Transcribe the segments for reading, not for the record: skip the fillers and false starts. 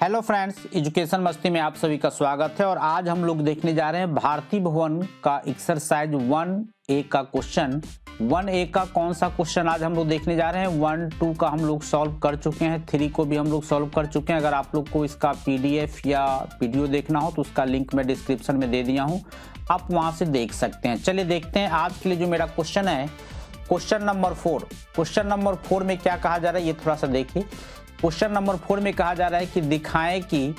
Hello friends, education मस्ती में आप सभी का स्वागत है। और आज हम लोग देखने जा रहे हैं भारती भवन का एक्सरसाइज 1A का क्वेश्चन। 1A का कौन सा क्वेश्चन आज हम लोग देखने जा रहे हैं। 1, 2 का हम लोग सॉल्व कर चुके हैं, 3 को भी हम लोग सॉल्व कर चुके हैं। अगर आप लोग को इसका PDF या वीडियो देखना हो तो उसका लिंक मैं डिस्क्रिप्शन में दे दिया हूँ, आप वहाँ से देख सकते हैं। चलिए देखते हैं आज के लिए जो मेरा क्वेश्चन है, क्वेश्चन नंबर 4। क्वेश्चन नंबर 4 में क्या कहा जा रहा है ये थोड़ा सा देखिए। क्वेश्चन नंबर 4 में कहा जा रहा है कि दिखाएं कि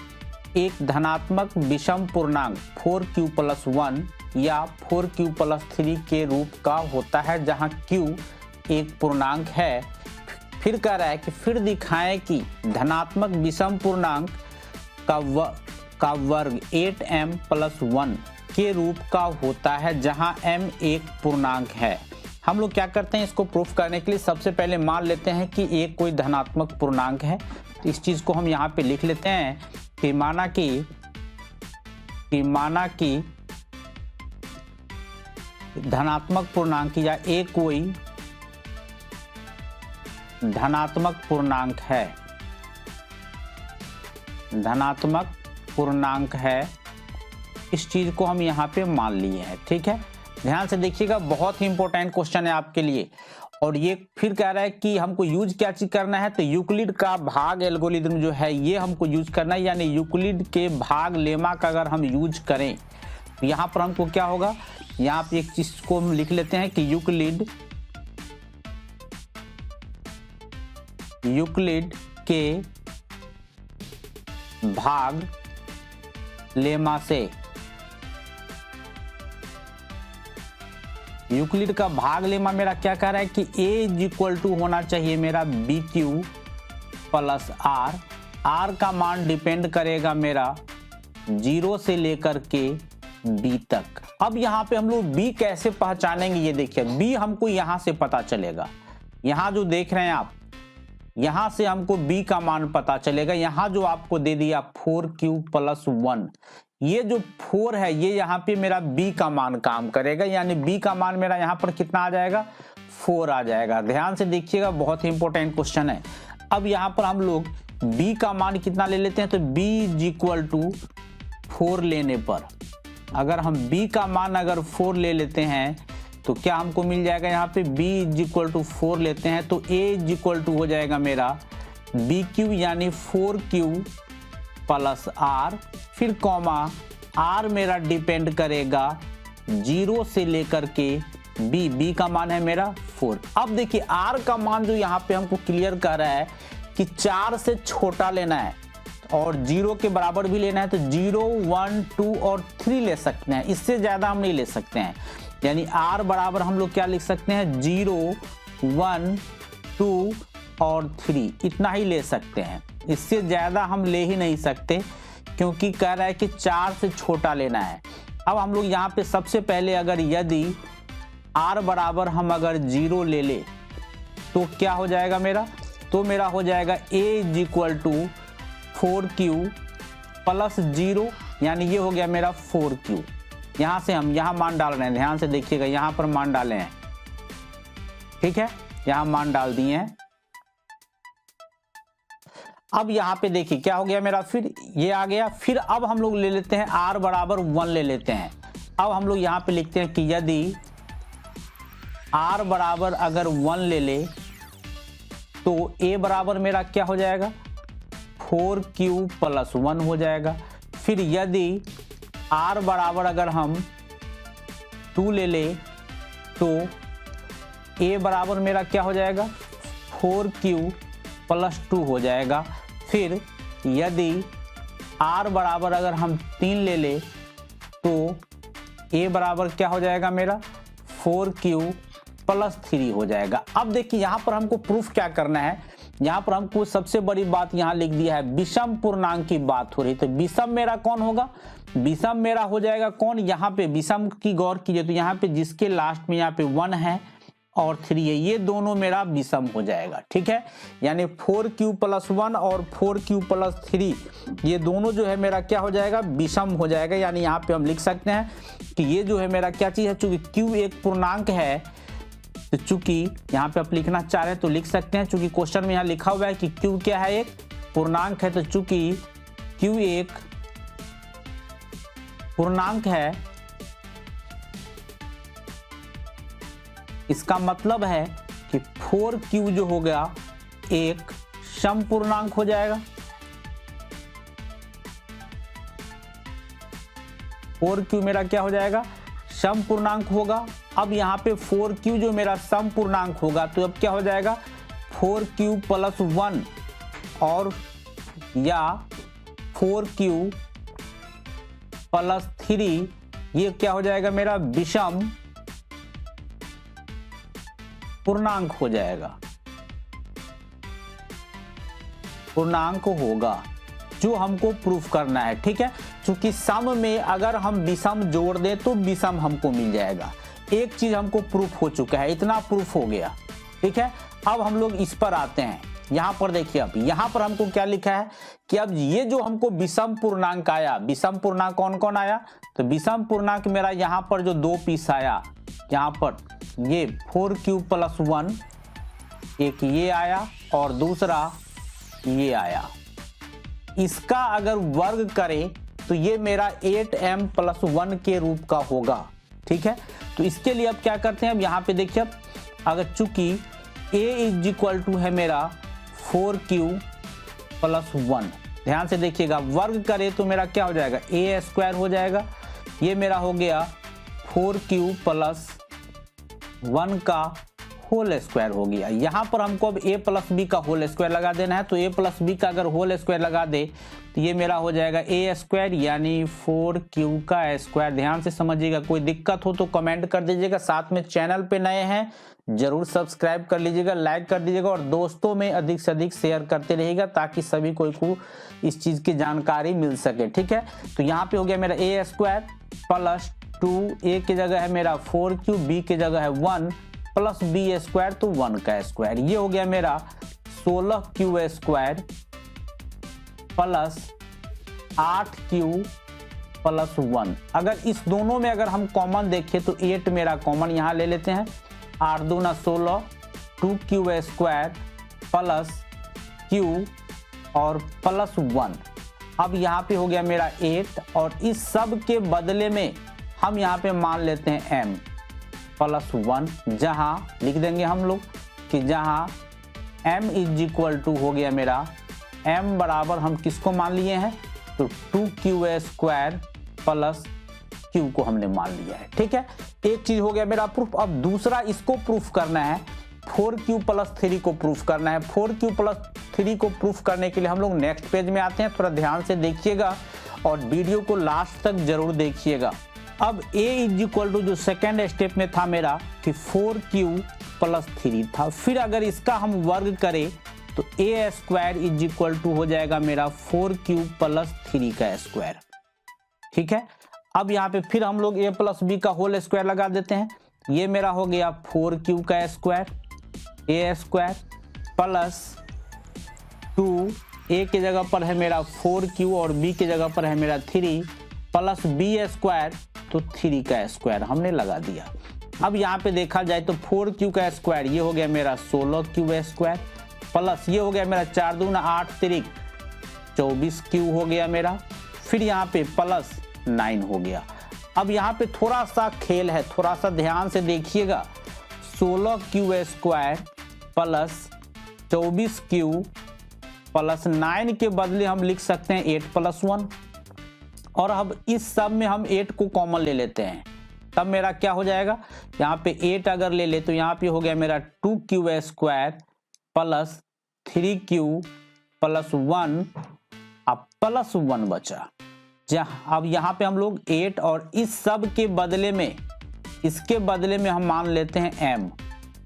एक धनात्मक विषम पूर्णांक 4q+1 या 4q+3 के रूप का होता है, जहां q एक पूर्णांक है। फिर कह रहा है कि फिर दिखाएं कि धनात्मक विषम पूर्णांक का वर्ग 8m+1 के रूप का होता है, जहां m एक पूर्णांक है। हम लोग क्या करते हैं, इसको प्रूफ करने के लिए सबसे पहले मान लेते हैं कि एक कोई धनात्मक पूर्णांक है। तो इस चीज को हम यहाँ पे लिख लेते हैं कि माना कि धनात्मक पूर्णांक या एक कोई धनात्मक पूर्णांक है, धनात्मक पूर्णांक है। इस चीज को हम यहाँ पे मान लिए हैं, ठीक है। ध्यान से देखिएगा, बहुत ही इंपॉर्टेंट क्वेश्चन है आपके लिए। और ये फिर कह रहा है कि हमको यूज क्या चीज करना है, तो यूक्लिड का भाग एल्गोरिथम जो है ये हमको यूज करना है। यानी यूक्लिड के भाग लेमा का अगर हम यूज करें तो यहाँ पर हमको क्या होगा, यहाँ पे एक चीज को हम लिख लेते हैं कि यूक्लिड के भाग लेमा से, यूक्लिड का भाग लेमा मेरा क्या कह रहा है कि a होना चाहिए मेरा BQ + R। R का मान डिपेंड करेगा मेरा 0 से लेकर के B तक। अब यहाँ पे हम लोग B कैसे पहचानेंगे, ये देखिए। B हमको यहाँ से पता चलेगा, यहाँ जो देख रहे हैं आप, यहाँ से हमको B का मान पता चलेगा। यहाँ जो आपको दे दिया 4q+1, ये जो 4 है ये यहाँ पे मेरा B का मान काम करेगा। यानी B का मान मेरा यहाँ पर कितना आ जाएगा, 4 आ जाएगा। ध्यान से देखिएगा, बहुत ही इंपॉर्टेंट क्वेश्चन है। अब यहाँ पर हम लोग B का मान कितना ले लेते हैं, तो B 4 लेने पर, अगर हम B का मान अगर 4 ले लेते हैं तो क्या हमको मिल जाएगा, यहाँ पे B 4 लेते हैं तो A हो जाएगा मेरा BQ यानी 4q + R, फिर कॉमा R मेरा डिपेंड करेगा 0 से लेकर के B का मान है मेरा 4। अब देखिए R का मान जो यहाँ पे हमको क्लियर कर रहा है कि 4 से छोटा लेना है और 0 के बराबर भी लेना है, तो 0, 1, 2 और 3 ले सकते हैं। इससे ज्यादा हम नहीं ले सकते हैं। यानी R बराबर हम लोग क्या लिख सकते हैं, 0, 1, 2 और 3, इतना ही ले सकते हैं। इससे ज्यादा हम ले ही नहीं सकते, क्योंकि कह रहा है कि 4 से छोटा लेना है। अब हम लोग यहाँ पे सबसे पहले अगर यदि R बराबर हम अगर 0 ले ले तो क्या हो जाएगा मेरा, तो मेरा हो जाएगा A 4q + 0, यानी ये हो गया मेरा 4q। यहाँ से हम यहाँ मान डाल रहे हैं, ध्यान से देखिएगा, यहाँ पर मान डाले हैं, ठीक है, यहाँ मान डाल दिए हैं। अब यहाँ पे देखिए क्या हो गया मेरा, फिर ये आ गया। फिर अब हम लोग ले लेते हैं R बराबर 1 ले लेते हैं। अब हम लोग यहाँ पे लिखते हैं कि यदि R बराबर अगर 1 ले ले तो A बराबर मेरा क्या हो जाएगा, 4q+1 हो जाएगा। फिर यदि R बराबर अगर हम 2 ले ले तो A बराबर मेरा क्या हो जाएगा, 4q+2 हो जाएगा। फिर यदि R बराबर अगर हम 3 ले ले तो A बराबर क्या हो जाएगा मेरा, 4q+3 हो जाएगा। अब देखिए यहाँ पर हमको प्रूफ क्या करना है, यहाँ पर हमको सबसे बड़ी बात यहाँ लिख दिया है, विषम पूर्णांक की बात हो रही। तो विषम मेरा कौन होगा, विषम मेरा हो जाएगा कौन, यहाँ पे विषम की गौर कीजिए तो यहाँ पे जिसके लास्ट में यहाँ पे 1 है और 3 है, ये दोनों मेरा विषम हो जाएगा, ठीक है। यानी 4q+1 और 4q+3 ये दोनों जो है मेरा क्या हो जाएगा, विषम हो जाएगा। यानी यहाँ पे हम लिख सकते हैं कि ये जो है मेरा क्या चीज है, चूंकि q एक पूर्णांक है तो चूंकि यहाँ पे आप लिखना चाह रहे हैं तो लिख सकते हैं, चूंकि क्वेश्चन में यहाँ लिखा हुआ है कि q क्या है, एक पूर्णांक है, तो चूंकि Q एक पूर्णांक है, इसका मतलब है कि 4Q जो हो गया एक सम पूर्णांक हो जाएगा। 4Q मेरा क्या हो जाएगा, सम पूर्णांक होगा। अब यहाँ पे 4Q जो मेरा सम पूर्णांक होगा तो अब क्या हो जाएगा 4Q प्लस 1 और या 4Q प्लस 3, ये क्या हो जाएगा मेरा विषम पूर्णांक हो जाएगा, पूर्णांक होगा जो हमको प्रूफ करना है। ठीक है, क्योंकि सम में अगर हम विषम जोड़ दें तो विषम हमको मिल जाएगा। एक चीज हमको प्रूफ हो चुका है, इतना प्रूफ हो गया। ठीक है, अब हम लोग इस पर आते हैं। यहां पर देखिए, अब यहां पर हमको क्या लिखा है कि अब ये जो हमको विषम पूर्णांक आया, विषम पूर्णांक कौन कौन आया, तो विषम पूर्णांक मेरा यहां पर जो 2 पीस आया, यहां पर ये 4Q प्लस 1, एक ये आया और दूसरा ये आया। इसका अगर वर्ग करें तो ये मेरा 8m प्लस 1 के रूप का होगा। ठीक है, तो इसके लिए अब क्या करते हैं, अब यहाँ पे देखिए, अब अगर चूंकि a इज इक्वल टू है मेरा 4Q प्लस 1, ध्यान से देखिएगा, वर्ग करे तो मेरा क्या हो जाएगा a स्क्वायर हो जाएगा। ये मेरा हो गया 4Q प्लस 1 का होल स्क्वायर हो गया। यहाँ पर हमको अब a प्लस बी का होल स्क्वायर लगा देना है, तो a प्लस बी का अगर होल स्क्वायर लगा दे तो ये मेरा हो जाएगा a स्क्वायर यानी 4Q का स्क्वायर। ध्यान से समझिएगा, कोई दिक्कत हो तो कमेंट कर दीजिएगा, साथ में चैनल पे नए हैं जरूर सब्सक्राइब कर लीजिएगा, लाइक कर दीजिएगा और दोस्तों में अधिक से अधिक शेयर करते रहिएगा ताकि सभी को इस चीज की जानकारी मिल सके। ठीक है, तो यहाँ पे हो गया मेरा a स्क्वायर प्लस 2, a की जगह है मेरा 4Q, b की जगह है 1 प्लस b स्क्वायर तो 1 का स्क्वायर। ये हो गया मेरा 16Q square plus 8Q plus 1। अगर इस दोनों में अगर हम कॉमन देखें तो 8 मेरा कॉमन यहाँ ले लेते हैं, 8 दूना 16, 2Q स्क्वायर प्लस Q और प्लस 1। अब यहाँ पे हो गया मेरा 8 और इस सब के बदले में हम यहाँ पे मान लेते हैं m प्लस 1, जहां लिख देंगे हम लोग कि जहां m इज इक्वल टू हो गया मेरा m बराबर हम किसको मान लिए हैं, तो 2Q स्क्वायर प्लस Q को हमने मान लिया है। ठीक है, एक चीज हो गया मेरा प्रूफ। अब दूसरा इसको प्रूफ करना है, 4Q प्लस 3 को प्रूफ करना है। 4Q प्लस 3 को प्रूफ करने के लिए हम लोग नेक्स्ट पेज में आते हैं, थोड़ा ध्यान से देखिएगा और वीडियो को लास्ट तक जरूर देखिएगा। अब a इज इक्वल टू जो सेकेंड स्टेप में था मेरा कि 4Q प्लस 3 था, फिर अगर इसका हम वर्ग करें तो a square is equal to हो जाएगा मेरा 4Q प्लस 3 का स्क्वायर। ठीक है, अब यहाँ पे फिर हम लोग a प्लस बी का होल स्क्वायर लगा देते हैं। ये मेरा हो गया 4Q का square, a square plus 2, a की जगह पर है मेरा 4Q और b की जगह पर है मेरा 3 प्लस b स्क्वायर तो 3 का स्क्वायर हमने लगा दिया। अब यहाँ पे देखा जाए तो 4Q का स्क्वायर ये हो गया मेरा 16Q स्क्वायर प्लस ये हो गया मेरा 4 दूना 8 तिरिक 24Q हो गया मेरा, फिर यहाँ पे प्लस 9 हो गया। अब यहाँ पे थोड़ा सा खेल है, थोड़ा सा ध्यान से देखिएगा, 16Q square plus 24Q plus 9 के बदले हम लिख सकते हैं 8 प्लस 1 और अब इस सब में हम 8 को कॉमन ले लेते हैं, तब मेरा क्या हो जाएगा, यहाँ पे 8 अगर ले ले तो यहाँ पे हो गया मेरा 2Q square plus 3Q plus 1 अब प्लस 1 बचा। अब यहाँ पे हम लोग 8 और इस सब के बदले में इसके बदले में हम मान लेते हैं m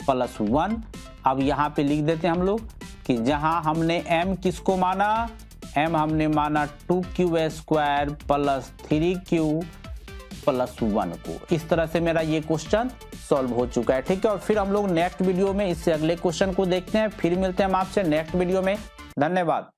प्लस 1। अब यहाँ पे लिख देते हैं हम लोग कि जहाँ हमने m किसको माना, m हमने माना 2Q square plus 3Q plus 1 को। इस तरह से मेरा ये क्वेश्चन सॉल्व हो चुका है। ठीक है, और फिर हम लोग नेक्स्ट वीडियो में इससे अगले क्वेश्चन को देखते हैं। फिर मिलते हैं हम आपसे नेक्स्ट वीडियो में। धन्यवाद।